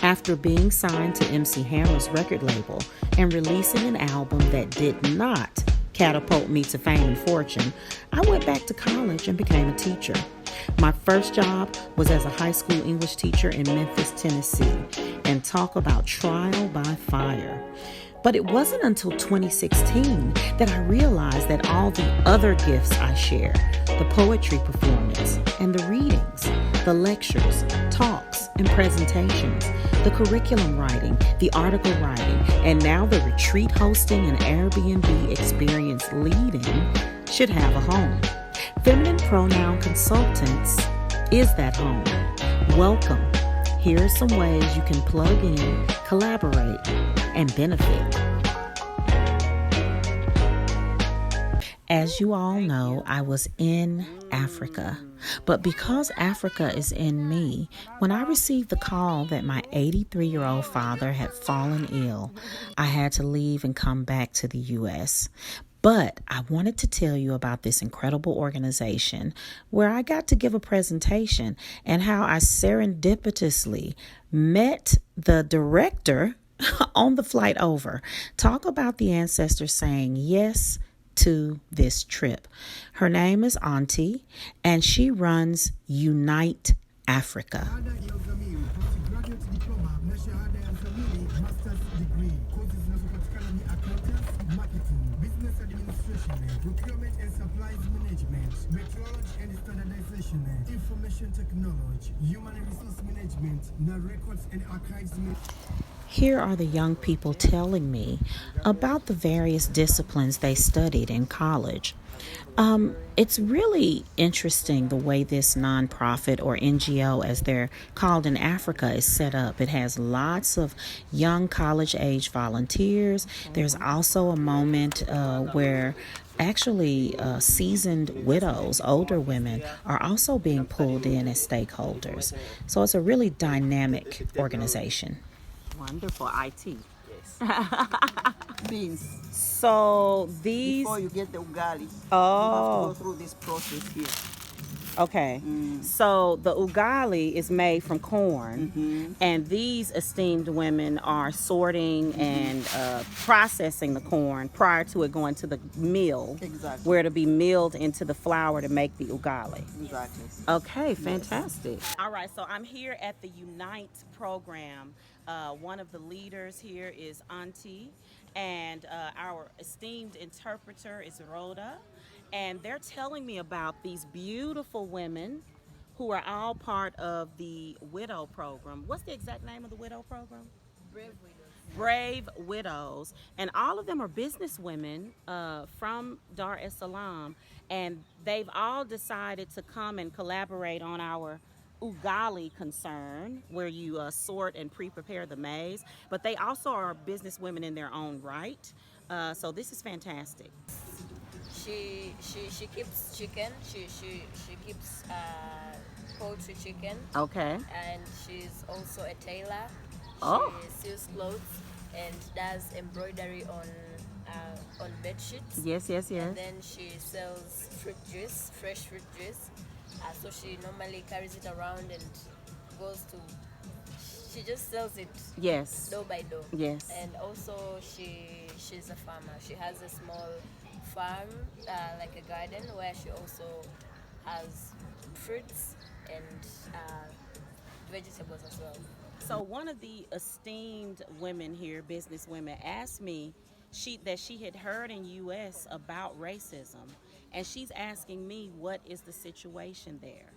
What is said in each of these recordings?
After being signed to MC Hammer's record label and releasing an album that did not catapult me to fame and fortune, I went back to college and became a teacher. My first job was as a high school English teacher in Memphis, Tennessee, and talk about trial by fire. But it wasn't until 2016 that I realized that all the other gifts I share, the poetry performance and the readings, the lectures, talks, and presentations, the curriculum writing, the article writing, and now the retreat hosting and Airbnb experience leading should have a home. Feminine Pronoun Consultants is that home. Welcome. Here are some ways you can plug in, collaborate, and benefit. As you all know, I was in Africa, but because Africa is in me, when I received the call that my 83-year-old father had fallen ill, I had to leave and come back to the U.S. But I wanted to tell you about this incredible organization where I got to give a presentation and how I serendipitously met the director on the flight over. Talk about the ancestors saying yes to this trip. Her name is Auntie, and she runs Unite Africa. Information technology, human resource management, records and archives. Here are the young people telling me about the various disciplines they studied in college. It's really interesting the way this nonprofit or NGO, as they're called in Africa, is set up. It has lots of young college-age volunteers. There's also a moment where actually seasoned widows, older women, are also being pulled in as stakeholders. So it's a really dynamic organization. Wonderful. IT. Yes. Beans. So these... Before you get the ugali, you have to Oh, go through this process here. okay. So the ugali is made from corn, and these esteemed women are sorting and processing the corn prior to it going to the mill, Exactly. where it'll be milled into the flour to make the ugali. Exactly. Okay, fantastic. All right, so I'm here at the Unite program. One of the leaders here is Auntie, and our esteemed interpreter is Rhoda. And they're telling me about these beautiful women who are all part of the Widow Program. What's the exact name of the Widow Program? Brave Widows. Brave Widows. And all of them are business women from Dar es Salaam. And they've all decided to come and collaborate on our ugali concern, where you sort and pre-prepare the maize. But they also are business women in their own right. So this is fantastic. She keeps chicken. She keeps poultry chicken. Okay. And she's also a tailor. Oh. She sews clothes and does embroidery on bed sheets. Yes. And then she sells fruit juice, fresh fruit juice. So she normally carries it around and she just sells it. Yes. Door by door. Yes. And also she's a farmer. She has a small farm, like a garden, where she also has fruits and vegetables as well. So one of the esteemed women here, business women, asked me that she had heard in U.S. about racism, and she's asking me what is the situation there.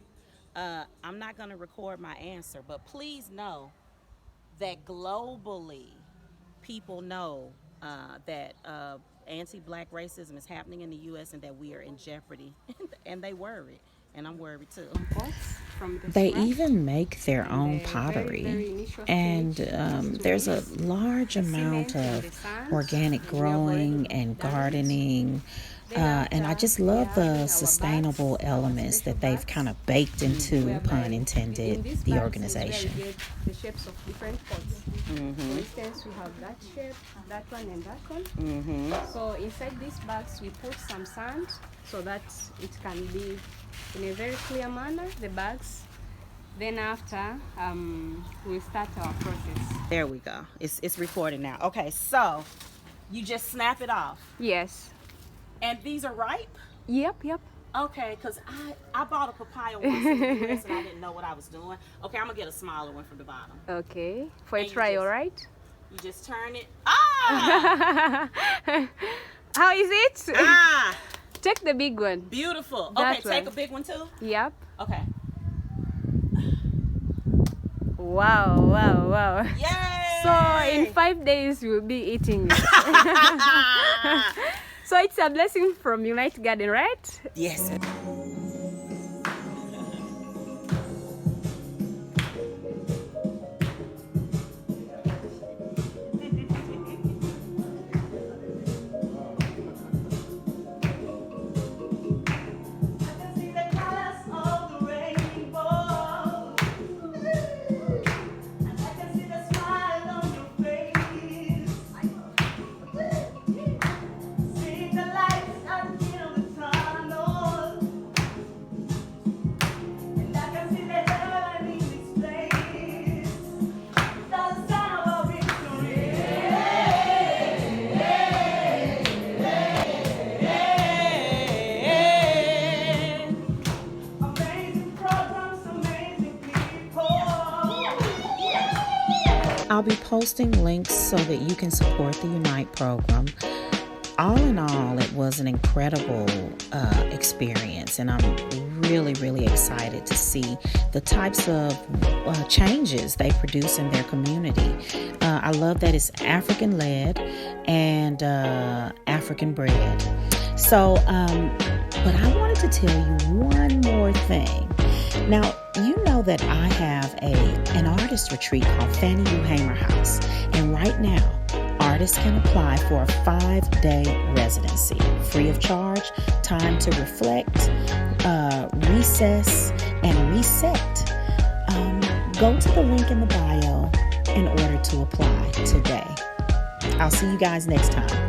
I'm not going to record my answer, but please know that globally people know that anti-black racism is happening in the U.S. and that we are in jeopardy, and they worry, and I'm worried too. They even make their own pottery, and there's a large amount of organic growing and gardening. And I just love the sustainable elements that they've kind of baked into, pun intended, the organization. The shapes of different pots. For instance, we have that shape, that one, and that one. So inside these bags, we put some sand so that it can be in a very clear manner. The bags Then after, we'll start our process. There we go. It's recording now. Okay, so you just snap it off. Yes. And these are ripe? Yep. Okay, because I bought a papaya once in the US and I didn't know what I was doing. Okay, I'm going to get a smaller one from the bottom. Okay. For a And you trial, just- right? You just turn it. Ah! How is it? Ah! Take the big one. Beautiful. That Okay, take one. a big one too. Yep. Okay. Wow. Yay! So in 5 days we'll be eating it. So it's a blessing from Unite Garden, right? Yes. I'll be posting links so that you can support the Unite program. All in all, it was an incredible experience, and I'm really excited to see the types of changes they produce in their community. I love that it's African-led and African-bred. So, but I wanted to tell you one more thing. Now, you know that I have an artist retreat called Fannie Lou Hamer House, and right now, artists can apply for a 5-day residency, free of charge, time to reflect, recess, and reset. Go to the link in the bio in order to apply today. I'll see you guys next time.